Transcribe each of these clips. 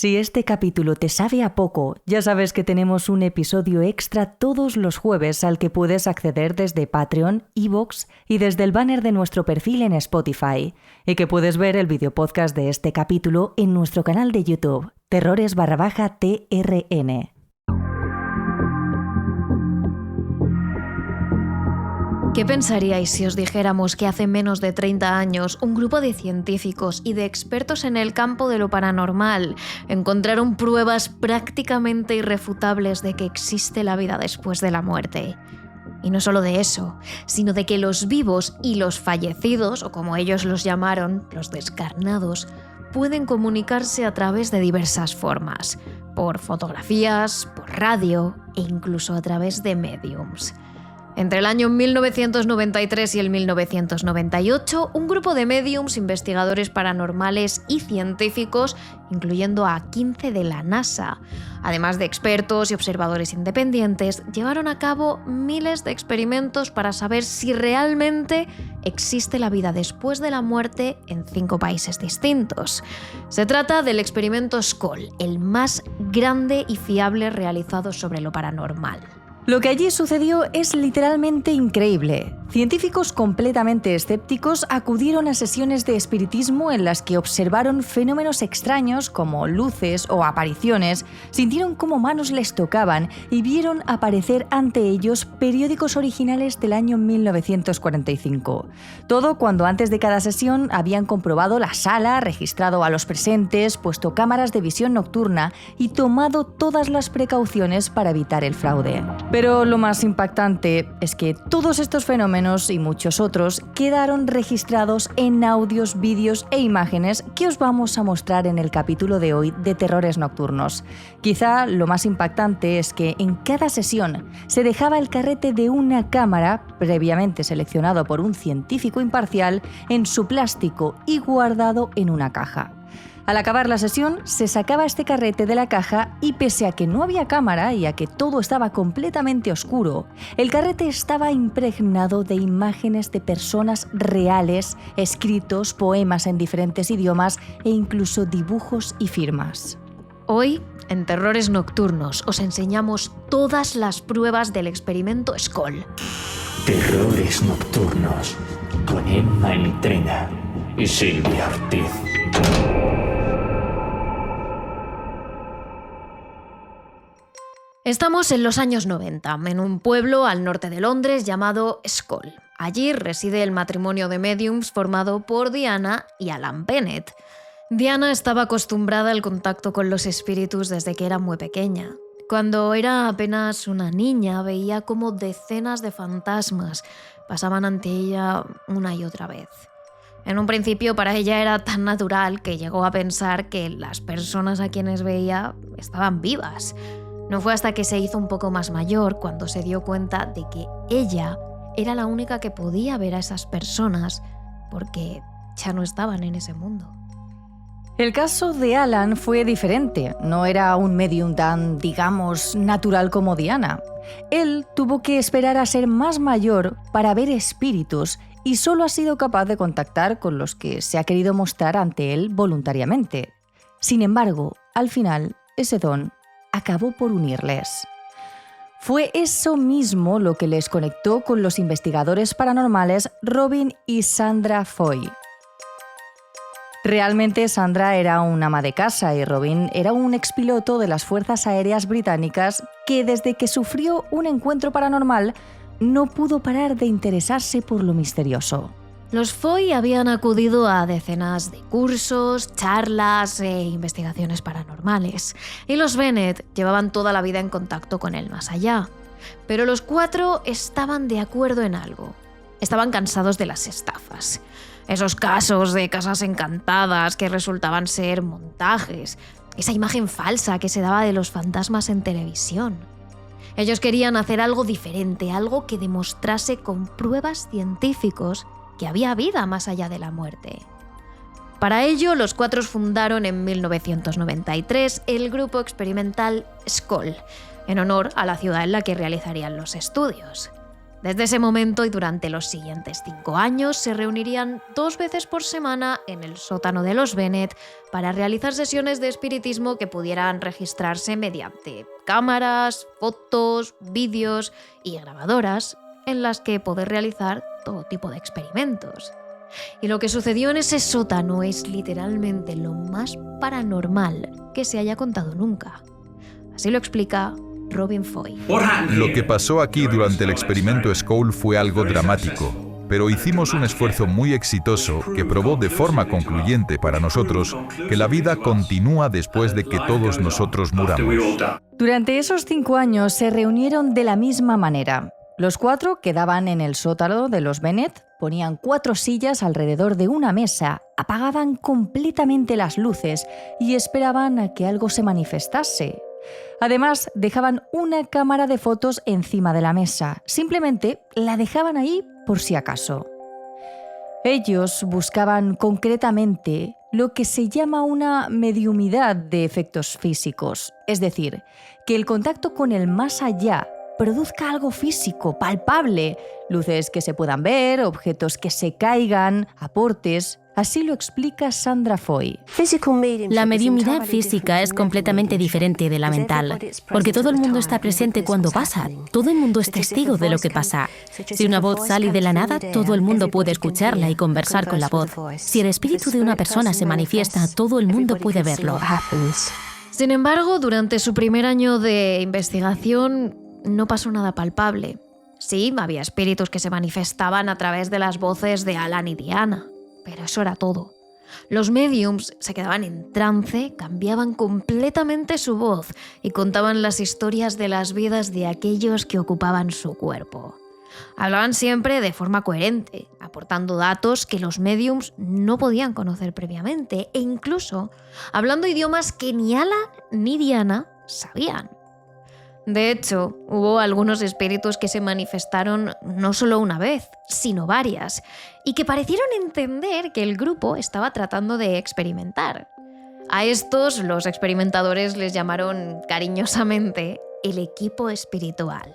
Si este capítulo te sabe a poco, ya sabes que tenemos un episodio extra todos los jueves al que puedes acceder desde Patreon, iVoox y desde el banner de nuestro perfil en Spotify, y que puedes ver el videopodcast de este capítulo en nuestro canal de YouTube, Terrores_TRN. ¿Qué pensaríais si os dijéramos que hace menos de 30 años un grupo de científicos y de expertos en el campo de lo paranormal encontraron pruebas prácticamente irrefutables de que existe la vida después de la muerte? Y no solo de eso, sino de que los vivos y los fallecidos, o como ellos los llamaron, los descarnados, pueden comunicarse a través de diversas formas, por fotografías, por radio e incluso a través de mediums. Entre el año 1993 y el 1998, un grupo de médiums, investigadores paranormales y científicos, incluyendo a 15 de la NASA, además de expertos y observadores independientes, llevaron a cabo miles de experimentos para saber si realmente existe la vida después de la muerte en 5 países distintos. Se trata del experimento SCOL, el más grande y fiable realizado sobre lo paranormal. Lo que allí sucedió es literalmente increíble. Científicos completamente escépticos acudieron a sesiones de espiritismo en las que observaron fenómenos extraños como luces o apariciones, sintieron cómo manos les tocaban y vieron aparecer ante ellos periódicos originales del año 1945. Todo cuando antes de cada sesión habían comprobado la sala, registrado a los presentes, puesto cámaras de visión nocturna y tomado todas las precauciones para evitar el fraude. Pero lo más impactante es que todos estos fenómenos y muchos otros quedaron registrados en audios, vídeos e imágenes que os vamos a mostrar en el capítulo de hoy de Terrores Nocturnos. Quizá lo más impactante es que en cada sesión se dejaba el carrete de una cámara, previamente seleccionado por un científico imparcial, en su plástico y guardado en una caja. Al acabar la sesión, se sacaba este carrete de la caja y pese a que no había cámara y a que todo estaba completamente oscuro, el carrete estaba impregnado de imágenes de personas reales, escritos, poemas en diferentes idiomas e incluso dibujos y firmas. Hoy, en Terrores Nocturnos, os enseñamos todas las pruebas del experimento SCOL. Terrores Nocturnos, con Emma Entrena y Silvia Ortiz. Estamos en los años 90, en un pueblo al norte de Londres llamado SCOL. Allí reside el matrimonio de médiums formado por Diana y Alan Bennett. Diana estaba acostumbrada al contacto con los espíritus desde que era muy pequeña. Cuando era apenas una niña, veía cómo decenas de fantasmas pasaban ante ella una y otra vez. En un principio para ella era tan natural que llegó a pensar que las personas a quienes veía estaban vivas. No fue hasta que se hizo un poco más mayor cuando se dio cuenta de que ella era la única que podía ver a esas personas porque ya no estaban en ese mundo. El caso de Alan fue diferente. No era un medium tan, digamos, natural como Diana. Él tuvo que esperar a ser más mayor para ver espíritus y solo ha sido capaz de contactar con los que se ha querido mostrar ante él voluntariamente. Sin embargo, al final, ese don acabó por unirles. Fue eso mismo lo que les conectó con los investigadores paranormales Robin y Sandra Foy. Realmente Sandra era una ama de casa y Robin era un expiloto de las Fuerzas Aéreas Británicas que desde que sufrió un encuentro paranormal no pudo parar de interesarse por lo misterioso. Los Foy habían acudido a decenas de cursos, charlas e investigaciones paranormales, y los Bennett llevaban toda la vida en contacto con el más allá. Pero los 4 estaban de acuerdo en algo. Estaban cansados de las estafas. Esos casos de casas encantadas que resultaban ser montajes, esa imagen falsa que se daba de los fantasmas en televisión. Ellos querían hacer algo diferente, algo que demostrase con pruebas científicas que había vida más allá de la muerte. Para ello, los 4 fundaron en 1993 el grupo experimental SCOL, en honor a la ciudad en la que realizarían los estudios. Desde ese momento y durante los siguientes 5 años se reunirían 2 veces por semana en el sótano de los Bennett para realizar sesiones de espiritismo que pudieran registrarse mediante cámaras, fotos, vídeos y grabadoras en las que poder realizar todo tipo de experimentos. Y lo que sucedió en ese sótano es literalmente lo más paranormal que se haya contado nunca. Así lo explica Robin Foy. Lo que pasó aquí durante el experimento Skoll fue algo dramático, pero hicimos un esfuerzo muy exitoso que probó de forma concluyente para nosotros que la vida continúa después de que todos nosotros muramos. Durante esos 5 años se reunieron de la misma manera. Los 4 quedaban en el sótano de los Bennett, ponían 4 sillas alrededor de una mesa, apagaban completamente las luces y esperaban a que algo se manifestase. Además, dejaban una cámara de fotos encima de la mesa. Simplemente la dejaban ahí por si acaso. Ellos buscaban concretamente lo que se llama una mediumidad de efectos físicos, es decir, que el contacto con el más allá produzca algo físico, palpable, luces que se puedan ver, objetos que se caigan, aportes. Así lo explica Sandra Foy. La mediumidad física es completamente diferente de la mental, porque todo el mundo está presente cuando pasa, todo el mundo es testigo de lo que pasa. Si una voz sale de la nada, todo el mundo puede escucharla y conversar con la voz. Si el espíritu de una persona se manifiesta, todo el mundo puede verlo. Sin embargo, durante su primer año de investigación no pasó nada palpable. Sí, había espíritus que se manifestaban a través de las voces de Alan y Diana. Pero eso era todo. Los mediums se quedaban en trance, cambiaban completamente su voz y contaban las historias de las vidas de aquellos que ocupaban su cuerpo. Hablaban siempre de forma coherente, aportando datos que los mediums no podían conocer previamente e incluso hablando idiomas que ni Alan ni Diana sabían. De hecho, hubo algunos espíritus que se manifestaron no solo una vez, sino varias, y que parecieron entender que el grupo estaba tratando de experimentar. A estos, los experimentadores les llamaron cariñosamente el equipo espiritual.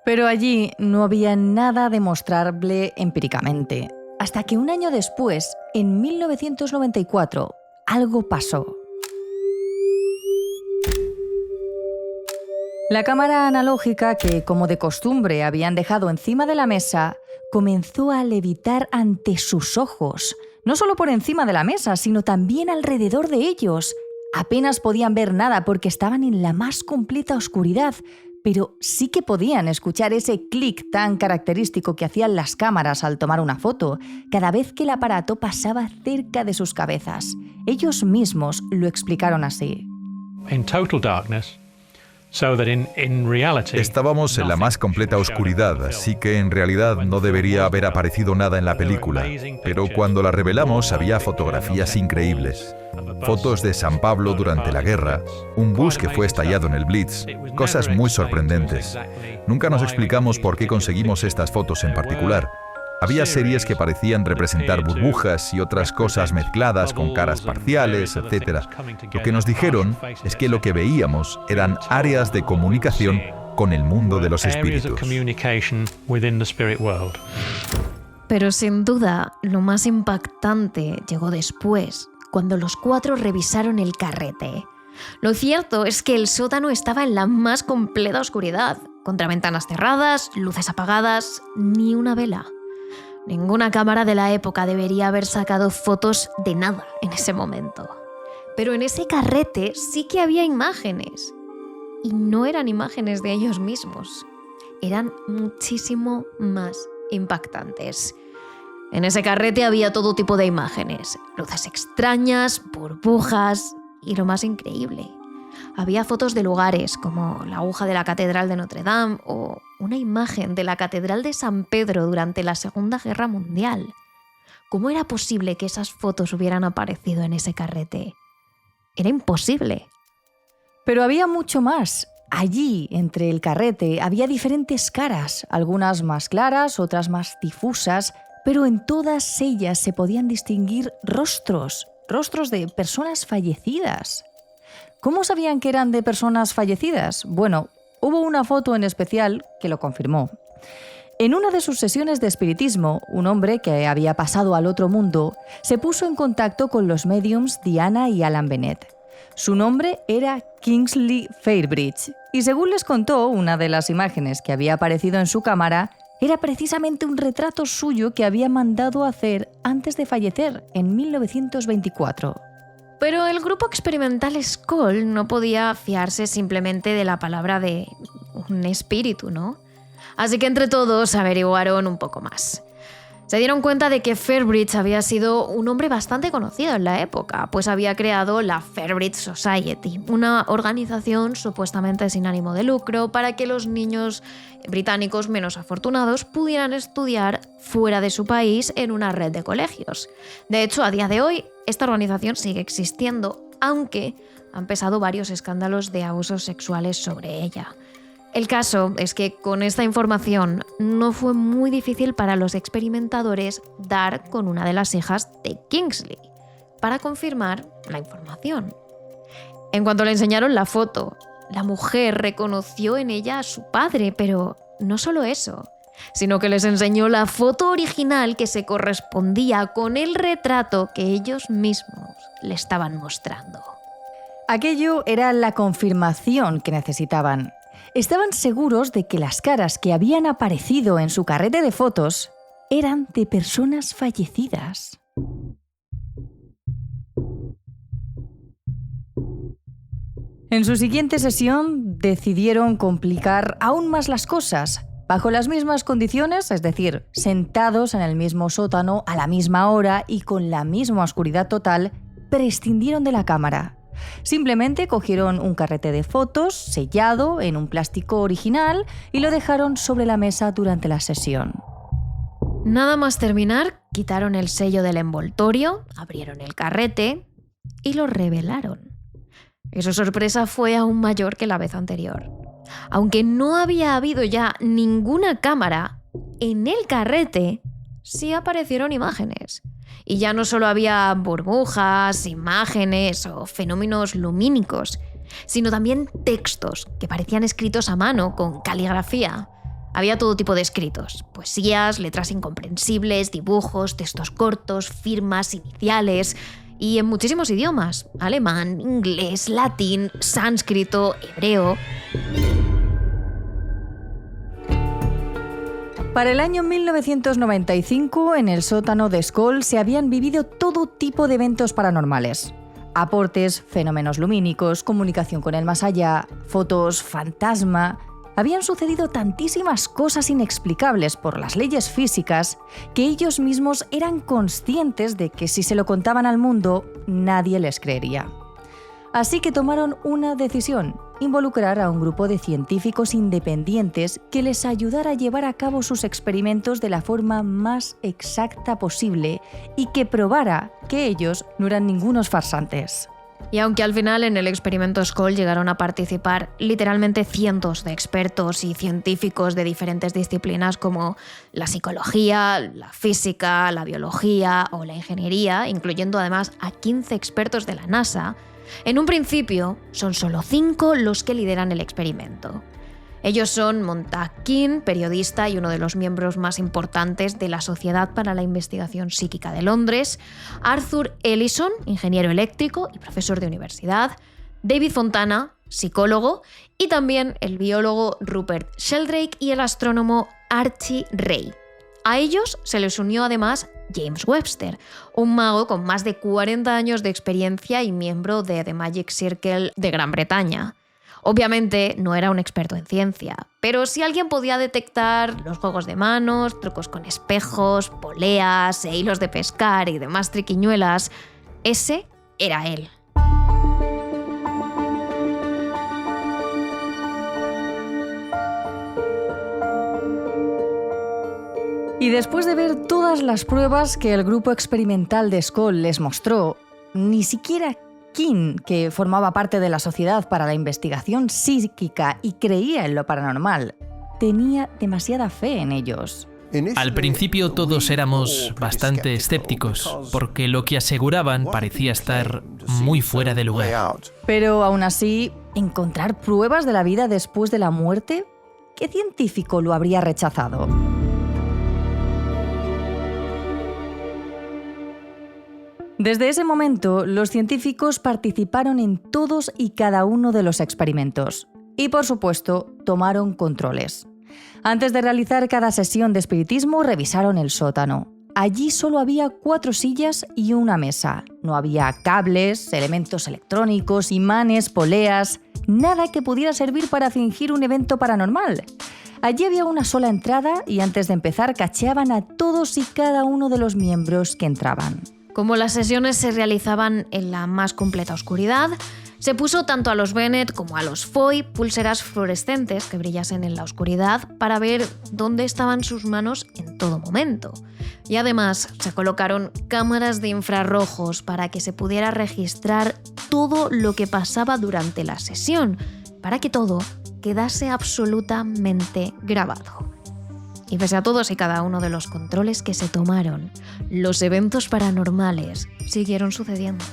Pero allí no había nada demostrable empíricamente, hasta que un año después, en 1994, algo pasó. La cámara analógica que, como de costumbre, habían dejado encima de la mesa, comenzó a levitar ante sus ojos. No solo por encima de la mesa, sino también alrededor de ellos. Apenas podían ver nada porque estaban en la más completa oscuridad, pero sí que podían escuchar ese clic tan característico que hacían las cámaras al tomar una foto, cada vez que el aparato pasaba cerca de sus cabezas. Ellos mismos lo explicaron así. Estábamos en la más completa oscuridad, así que en realidad no debería haber aparecido nada en la película. Pero cuando la revelamos había fotografías increíbles. Fotos de San Pablo durante la guerra, un bus que fue estallado en el Blitz, cosas muy sorprendentes. Nunca nos explicamos por qué conseguimos estas fotos en particular. Había series que parecían representar burbujas y otras cosas mezcladas con caras parciales, etc. Lo que nos dijeron es que lo que veíamos eran áreas de comunicación con el mundo de los espíritus. Pero sin duda, lo más impactante llegó después, cuando los 4 revisaron el carrete. Lo cierto es que el sótano estaba en la más completa oscuridad, contra ventanas cerradas, luces apagadas, ni una vela. Ninguna cámara de la época debería haber sacado fotos de nada en ese momento. Pero en ese carrete sí que había imágenes. Y no eran imágenes de ellos mismos. Eran muchísimo más impactantes. En ese carrete había todo tipo de imágenes. Luces extrañas, burbujas y lo más increíble. Había fotos de lugares como la aguja de la Catedral de Notre Dame o una imagen de la Catedral de San Pedro durante la Segunda Guerra Mundial. ¿Cómo era posible que esas fotos hubieran aparecido en ese carrete? Era imposible. Pero había mucho más. Allí, entre el carrete, había diferentes caras, algunas más claras, otras más difusas, pero en todas ellas se podían distinguir rostros de personas fallecidas. ¿Cómo sabían que eran de personas fallecidas? Bueno, hubo una foto en especial que lo confirmó. En una de sus sesiones de espiritismo, un hombre que había pasado al otro mundo se puso en contacto con los médiums Diana y Alan Bennett. Su nombre era Kingsley Fairbridge y según les contó, una de las imágenes que había aparecido en su cámara era precisamente un retrato suyo que había mandado hacer antes de fallecer en 1924. Pero el grupo experimental Skoll no podía fiarse simplemente de la palabra de un espíritu, ¿no? Así que entre todos averiguaron un poco más. Se dieron cuenta de que Fairbridge había sido un hombre bastante conocido en la época, pues había creado la Fairbridge Society, una organización supuestamente sin ánimo de lucro para que los niños británicos menos afortunados pudieran estudiar fuera de su país en una red de colegios. De hecho, a día de hoy, esta organización sigue existiendo, aunque han pesado varios escándalos de abusos sexuales sobre ella. El caso es que con esta información no fue muy difícil para los experimentadores dar con una de las hijas de Kingsley para confirmar la información. En cuanto le enseñaron la foto, la mujer reconoció en ella a su padre, pero no solo eso, sino que les enseñó la foto original que se correspondía con el retrato que ellos mismos le estaban mostrando. Aquello era la confirmación que necesitaban. Estaban seguros de que las caras que habían aparecido en su carrete de fotos eran de personas fallecidas. En su siguiente sesión decidieron complicar aún más las cosas. Bajo las mismas condiciones, es decir, sentados en el mismo sótano a la misma hora y con la misma oscuridad total, prescindieron de la cámara. Simplemente cogieron un carrete de fotos sellado en un plástico original y lo dejaron sobre la mesa durante la sesión. Nada más terminar, quitaron el sello del envoltorio, abrieron el carrete y lo revelaron. Y su sorpresa fue aún mayor que la vez anterior. Aunque no había habido ya ninguna cámara, en el carrete sí aparecieron imágenes. Y ya no solo había burbujas, imágenes o fenómenos lumínicos, sino también textos que parecían escritos a mano con caligrafía. Había todo tipo de escritos, poesías, letras incomprensibles, dibujos, textos cortos, firmas, iniciales y en muchísimos idiomas: alemán, inglés, latín, sánscrito, hebreo. Para el año 1995, en el sótano de Skoll se habían vivido todo tipo de eventos paranormales. Aportes, fenómenos lumínicos, comunicación con el más allá, fotos fantasma. Habían sucedido tantísimas cosas inexplicables por las leyes físicas que ellos mismos eran conscientes de que si se lo contaban al mundo, nadie les creería. Así que tomaron una decisión: involucrar a un grupo de científicos independientes que les ayudara a llevar a cabo sus experimentos de la forma más exacta posible y que probara que ellos no eran ningunos farsantes. Y aunque al final en el experimento Skoll llegaron a participar literalmente cientos de expertos y científicos de diferentes disciplinas como la psicología, la física, la biología o la ingeniería, incluyendo además a 15 expertos de la NASA, en un principio son solo 5 los que lideran el experimento. Ellos son Montag King, periodista y uno de los miembros más importantes de la Sociedad para la Investigación Psíquica de Londres, Arthur Ellison, ingeniero eléctrico y profesor de universidad, David Fontana, psicólogo, y también el biólogo Rupert Sheldrake y el astrónomo Archie Ray. A ellos se les unió además James Webster, un mago con más de 40 años de experiencia y miembro de The Magic Circle de Gran Bretaña. Obviamente no era un experto en ciencia, pero si alguien podía detectar los juegos de manos, trucos con espejos, poleas e hilos de pescar y demás triquiñuelas, ese era él. Y después de ver todas las pruebas que el grupo experimental de Skoll les mostró, ni siquiera King, que formaba parte de la Sociedad para la Investigación Psíquica y creía en lo paranormal, tenía demasiada fe en ellos. Al principio todos éramos bastante escépticos, porque lo que aseguraban parecía estar muy fuera de lugar. Pero aún así, ¿encontrar pruebas de la vida después de la muerte? ¿Qué científico lo habría rechazado? Desde ese momento, los científicos participaron en todos y cada uno de los experimentos. Y, por supuesto, tomaron controles. Antes de realizar cada sesión de espiritismo, revisaron el sótano. Allí solo había 4 sillas y una mesa. No había cables, elementos electrónicos, imanes, poleas, nada que pudiera servir para fingir un evento paranormal. Allí había una sola entrada y antes de empezar cacheaban a todos y cada uno de los miembros que entraban. Como las sesiones se realizaban en la más completa oscuridad, se puso tanto a los Bennett como a los Foy pulseras fluorescentes que brillasen en la oscuridad para ver dónde estaban sus manos en todo momento. Y además se colocaron cámaras de infrarrojos para que se pudiera registrar todo lo que pasaba durante la sesión, para que todo quedase absolutamente grabado. Y pese a todos y cada uno de los controles que se tomaron, los eventos paranormales siguieron sucediendo.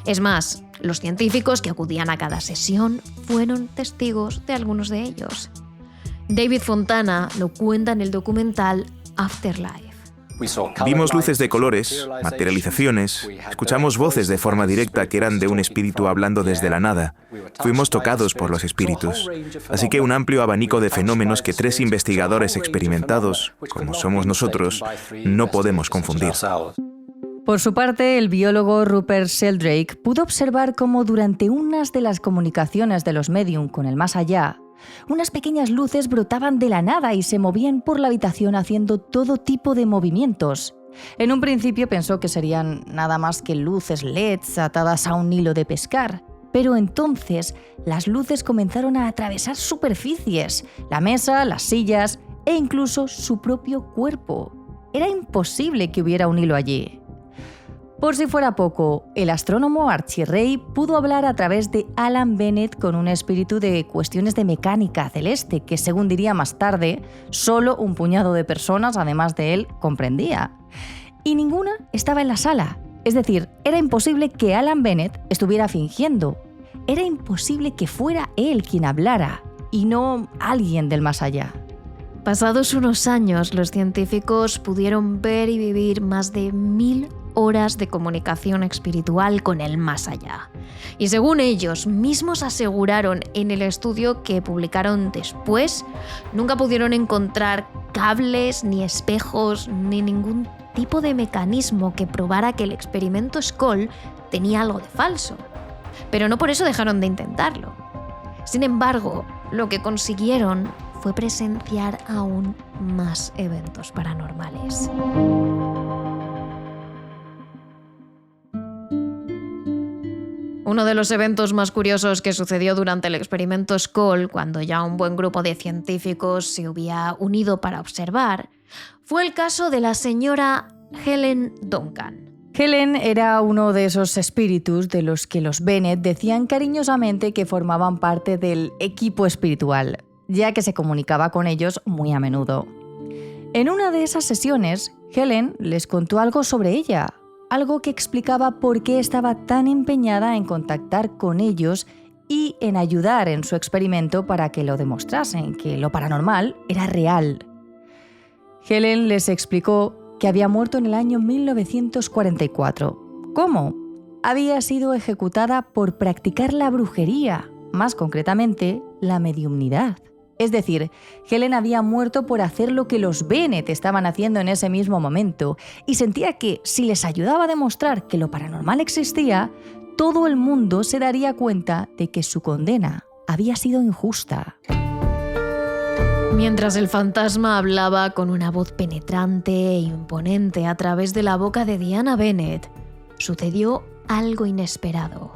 Es más, los científicos que acudían a cada sesión fueron testigos de algunos de ellos. David Fontana lo cuenta en el documental Afterlife. Vimos luces de colores, materializaciones, escuchamos voces de forma directa que eran de un espíritu hablando desde la nada. Fuimos tocados por los espíritus. Así que un amplio abanico de fenómenos que 3 investigadores experimentados, como somos nosotros, no podemos confundir. Por su parte, el biólogo Rupert Sheldrake pudo observar cómo durante unas de las comunicaciones de los médium con el más allá, unas pequeñas luces brotaban de la nada y se movían por la habitación haciendo todo tipo de movimientos. En un principio pensó que serían nada más que luces LEDs atadas a un hilo de pescar, pero entonces las luces comenzaron a atravesar superficies, la mesa, las sillas e incluso su propio cuerpo. Era imposible que hubiera un hilo allí. Por si fuera poco, el astrónomo Archie Ray pudo hablar a través de Alan Bennett con un espíritu de cuestiones de mecánica celeste que, según diría más tarde, solo un puñado de personas, además de él, comprendía. Y ninguna estaba en la sala. Es decir, era imposible que Alan Bennett estuviera fingiendo. Era imposible que fuera él quien hablara y no alguien del más allá. Pasados unos años, los científicos pudieron ver y vivir más de 1000 horas de comunicación espiritual con el más allá. Y según ellos mismos aseguraron en el estudio que publicaron después, nunca pudieron encontrar cables, ni espejos, ni ningún tipo de mecanismo que probara que el experimento Skoll tenía algo de falso. Pero no por eso dejaron de intentarlo. Sin embargo, lo que consiguieron fue presenciar aún más eventos paranormales. Uno de los eventos más curiosos que sucedió durante el experimento Skoll, cuando ya un buen grupo de científicos se había unido para observar, fue el caso de la señora Helen Duncan. Helen era uno de esos espíritus de los que los Bennett decían cariñosamente que formaban parte del equipo espiritual, ya que se comunicaba con ellos muy a menudo. En una de esas sesiones, Helen les contó algo sobre ella, algo que explicaba por qué estaba tan empeñada en contactar con ellos y en ayudar en su experimento para que lo demostrasen, que lo paranormal era real. Helen les explicó que había muerto en el año 1944. ¿Cómo? Había sido ejecutada por practicar la brujería, más concretamente, la mediumnidad. Es decir, Helen había muerto por hacer lo que los Bennett estaban haciendo en ese mismo momento y sentía que si les ayudaba a demostrar que lo paranormal existía, todo el mundo se daría cuenta de que su condena había sido injusta. Mientras el fantasma hablaba con una voz penetrante e imponente a través de la boca de Diana Bennett, sucedió algo inesperado.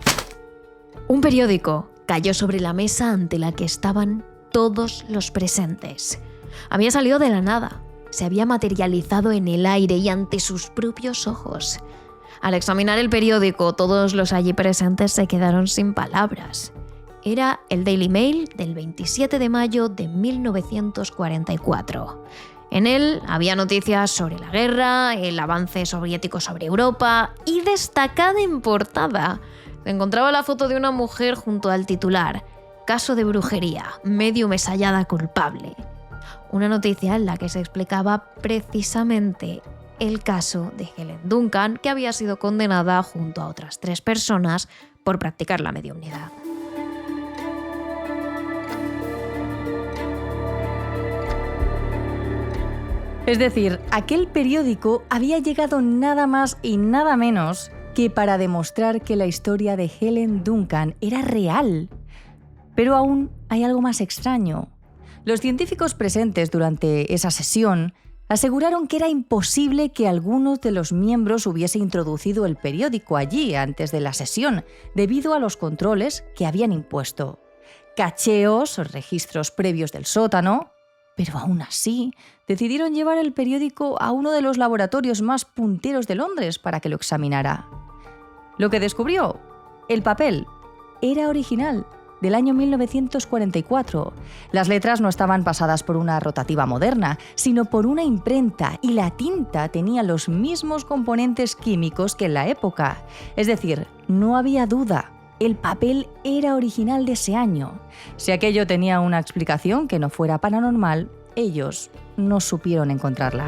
Un periódico cayó sobre la mesa ante la que estaban todos los presentes. Había salido de la nada, se había materializado en el aire y ante sus propios ojos. Al examinar el periódico, todos los allí presentes se quedaron sin palabras. Era el Daily Mail del 27 de mayo de 1944. En él había noticias sobre la guerra, el avance soviético sobre Europa y destacada en portada se encontraba la foto de una mujer junto al titular: Caso de brujería, medium es hallada culpable. Una noticia en la que se explicaba precisamente el caso de Helen Duncan, que había sido condenada junto a otras 3 personas por practicar la mediumnidad. Es decir, aquel periódico había llegado nada más y nada menos que para demostrar que la historia de Helen Duncan era real. Pero aún hay algo más extraño. Los científicos presentes durante esa sesión aseguraron que era imposible que alguno de los miembros hubiese introducido el periódico allí antes de la sesión, debido a los controles que habían impuesto. Cacheos o registros previos del sótano. Pero aún así, decidieron llevar el periódico a uno de los laboratorios más punteros de Londres para que lo examinara. Lo que descubrió, el papel, era original, del año 1944. Las letras no estaban pasadas por una rotativa moderna, sino por una imprenta, y la tinta tenía los mismos componentes químicos que en la época. Es decir, no había duda. El papel era original de ese año. Si aquello tenía una explicación que no fuera paranormal, ellos no supieron encontrarla.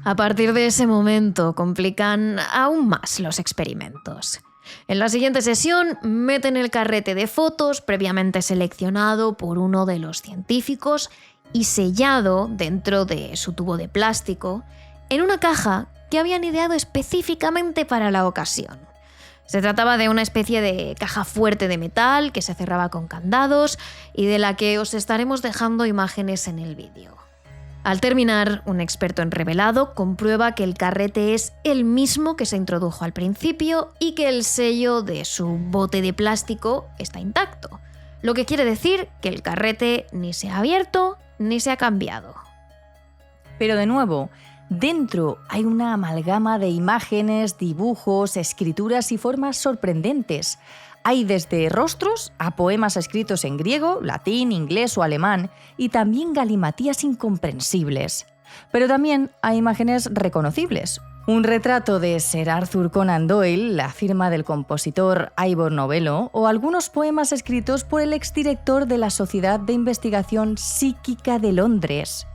A partir de ese momento complican aún más los experimentos. En la siguiente sesión meten el carrete de fotos previamente seleccionado por uno de los científicos y sellado dentro de su tubo de plástico en una caja que habían ideado específicamente para la ocasión. Se trataba de una especie de caja fuerte de metal que se cerraba con candados y de la que os estaremos dejando imágenes en el vídeo. Al terminar, un experto en revelado comprueba que el carrete es el mismo que se introdujo al principio y que el sello de su bote de plástico está intacto, lo que quiere decir que el carrete ni se ha abierto ni se ha cambiado. Pero de nuevo, dentro hay una amalgama de imágenes, dibujos, escrituras y formas sorprendentes. Hay desde rostros a poemas escritos en griego, latín, inglés o alemán, y también galimatías incomprensibles. Pero también hay imágenes reconocibles. Un retrato de Sir Arthur Conan Doyle, la firma del compositor Ivor Novello, o algunos poemas escritos por el exdirector de la Sociedad de Investigación Psíquica de Londres.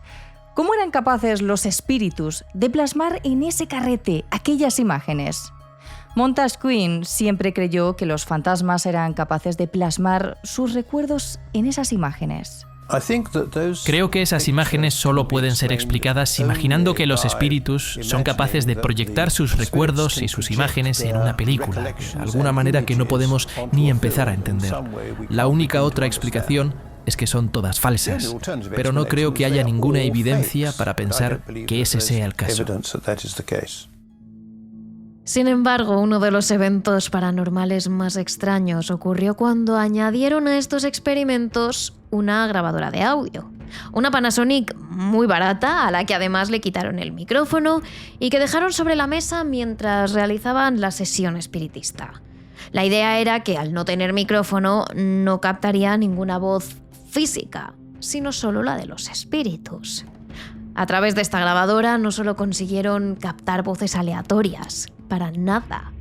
¿Cómo eran capaces los espíritus de plasmar en ese carrete aquellas imágenes? Montesquieu siempre creyó que los fantasmas eran capaces de plasmar sus recuerdos en esas imágenes. Creo que esas imágenes solo pueden ser explicadas imaginando que los espíritus son capaces de proyectar sus recuerdos y sus imágenes en una película, de alguna manera que no podemos ni empezar a entender. La única otra explicación es que son todas falsas, pero no creo que haya ninguna evidencia para pensar que ese sea el caso. Sin embargo, uno de los eventos paranormales más extraños ocurrió cuando añadieron a estos experimentos una grabadora de audio. Una Panasonic muy barata, a la que además le quitaron el micrófono y que dejaron sobre la mesa mientras realizaban la sesión espiritista. La idea era que al no tener micrófono no captaría ninguna voz física, sino solo la de los espíritus. A través de esta grabadora no solo consiguieron captar voces aleatorias, para nada.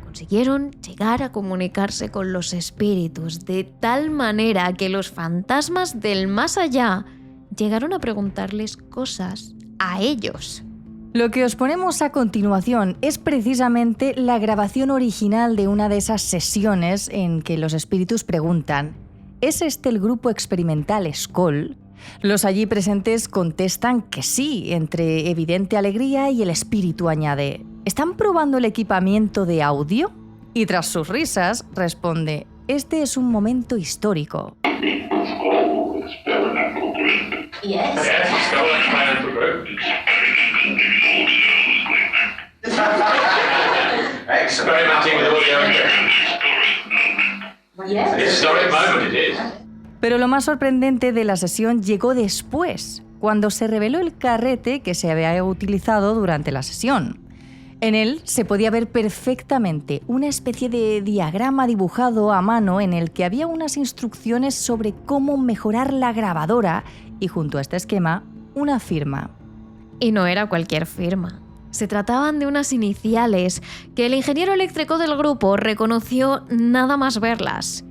Consiguieron llegar a comunicarse con los espíritus de tal manera que los fantasmas del más allá llegaron a preguntarles cosas a ellos. Lo que os ponemos a continuación es precisamente la grabación original de una de esas sesiones en que los espíritus preguntan: ¿es este el grupo experimental Skoll? Los allí presentes contestan que sí, entre evidente alegría, y el espíritu añade: ¿están probando el equipamiento de audio? Y tras sus risas responde: este es un momento histórico. Pero lo más sorprendente de la sesión llegó después, cuando se reveló el carrete que se había utilizado durante la sesión. En él se podía ver perfectamente una especie de diagrama dibujado a mano en el que había unas instrucciones sobre cómo mejorar la grabadora y junto a este esquema, una firma. Y no era cualquier firma. Se trataban de unas iniciales que el ingeniero eléctrico del grupo reconoció nada más verlas.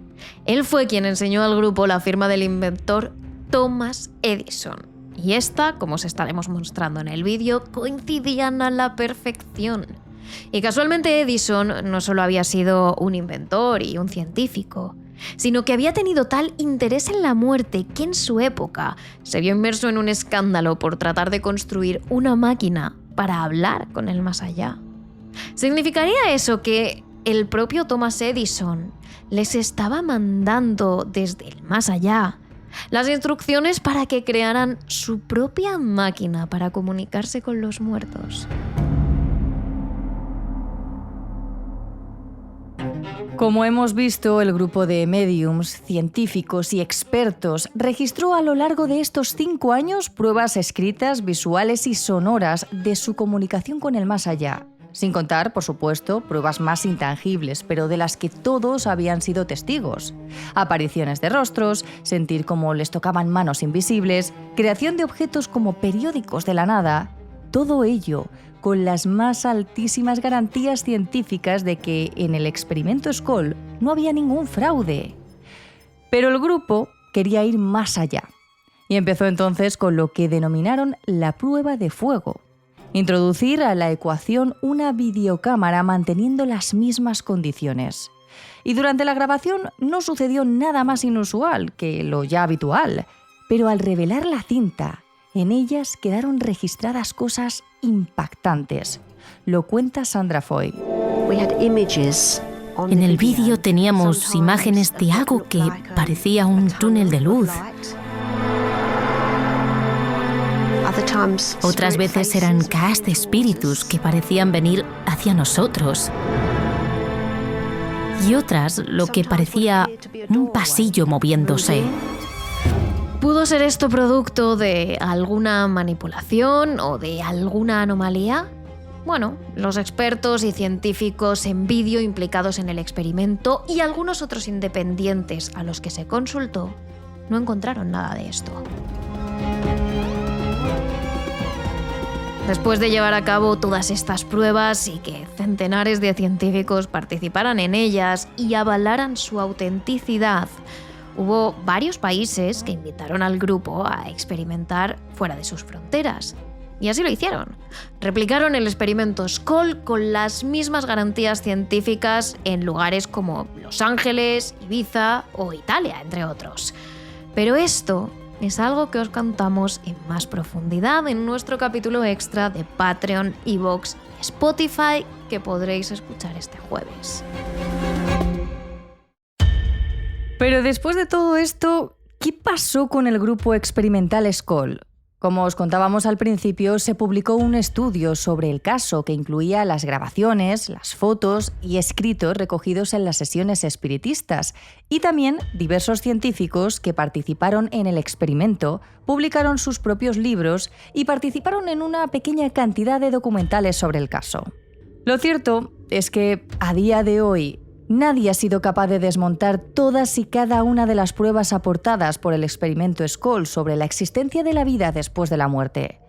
Él fue quien enseñó al grupo la firma del inventor Thomas Edison. Y esta, como os estaremos mostrando en el vídeo, coincidían a la perfección. Y casualmente Edison no solo había sido un inventor y un científico, sino que había tenido tal interés en la muerte que en su época se vio inmerso en un escándalo por tratar de construir una máquina para hablar con el más allá. ¿Significaría eso que el propio Thomas Edison les estaba mandando desde el más allá las instrucciones para que crearan su propia máquina para comunicarse con los muertos? Como hemos visto, el grupo de médiums, científicos y expertos registró a lo largo de estos 5 años pruebas escritas, visuales y sonoras de su comunicación con el más allá. Sin contar, por supuesto, pruebas más intangibles, pero de las que todos habían sido testigos. Apariciones de rostros, sentir cómo les tocaban manos invisibles, creación de objetos como periódicos de la nada. Todo ello con las más altísimas garantías científicas de que en el experimento Skoll no había ningún fraude. Pero el grupo quería ir más allá y empezó entonces con lo que denominaron la prueba de fuego. Introducir a la ecuación una videocámara manteniendo las mismas condiciones. Y durante la grabación no sucedió nada más inusual que lo ya habitual, pero al revelar la cinta, en ellas quedaron registradas cosas impactantes. Lo cuenta Sandra Foy. En el vídeo teníamos imágenes de algo que parecía un túnel de luz. Otras veces eran cajas de espíritus que parecían venir hacia nosotros. Y otras lo que parecía un pasillo moviéndose. ¿Pudo ser esto producto de alguna manipulación o de alguna anomalía? Bueno, los expertos y científicos en vídeo implicados en el experimento y algunos otros independientes a los que se consultó no encontraron nada de esto. Después de llevar a cabo todas estas pruebas y que centenares de científicos participaran en ellas y avalaran su autenticidad, hubo varios países que invitaron al grupo a experimentar fuera de sus fronteras. Y así lo hicieron. Replicaron el experimento Skoll con las mismas garantías científicas en lugares como Los Ángeles, Ibiza o Italia, entre otros. Pero esto es algo que os contamos en más profundidad en nuestro capítulo extra de Patreon, iVoox y Spotify, que podréis escuchar este jueves. Pero después de todo esto, ¿qué pasó con el grupo experimental Skoll? Como os contábamos al principio, se publicó un estudio sobre el caso que incluía las grabaciones, las fotos y escritos recogidos en las sesiones espiritistas, y también diversos científicos que participaron en el experimento, publicaron sus propios libros y participaron en una pequeña cantidad de documentales sobre el caso. Lo cierto es que, a día de hoy, nadie ha sido capaz de desmontar todas y cada una de las pruebas aportadas por el experimento Skoll sobre la existencia de la vida después de la muerte.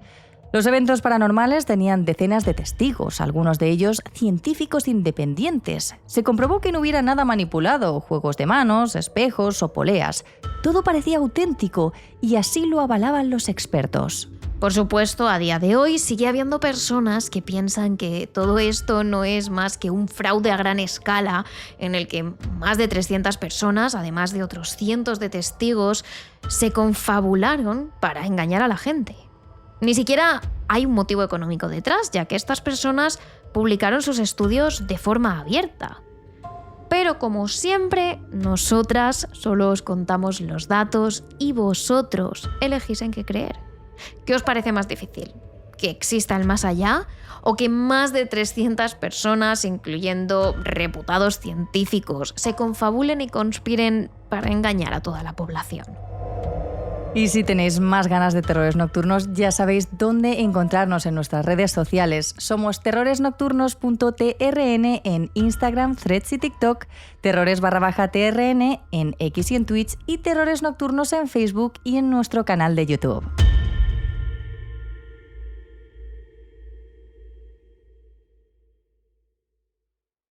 Los eventos paranormales tenían decenas de testigos, algunos de ellos científicos independientes. Se comprobó que no hubiera nada manipulado, juegos de manos, espejos o poleas. Todo parecía auténtico y así lo avalaban los expertos. Por supuesto, a día de hoy sigue habiendo personas que piensan que todo esto no es más que un fraude a gran escala en el que más de 300 personas, además de otros cientos de testigos, se confabularon para engañar a la gente. Ni siquiera hay un motivo económico detrás, ya que estas personas publicaron sus estudios de forma abierta. Pero como siempre, nosotras solo os contamos los datos y vosotros elegís en qué creer. ¿Qué os parece más difícil? ¿Que exista el más allá? ¿O que más de 300 personas, incluyendo reputados científicos, se confabulen y conspiren para engañar a toda la población? Y si tenéis más ganas de Terrores Nocturnos, ya sabéis dónde encontrarnos en nuestras redes sociales. Somos terroresnocturnos.trn en Instagram, Threads y TikTok, terrores_TRN en X y en Twitch y Terrores Nocturnos en Facebook y en nuestro canal de YouTube.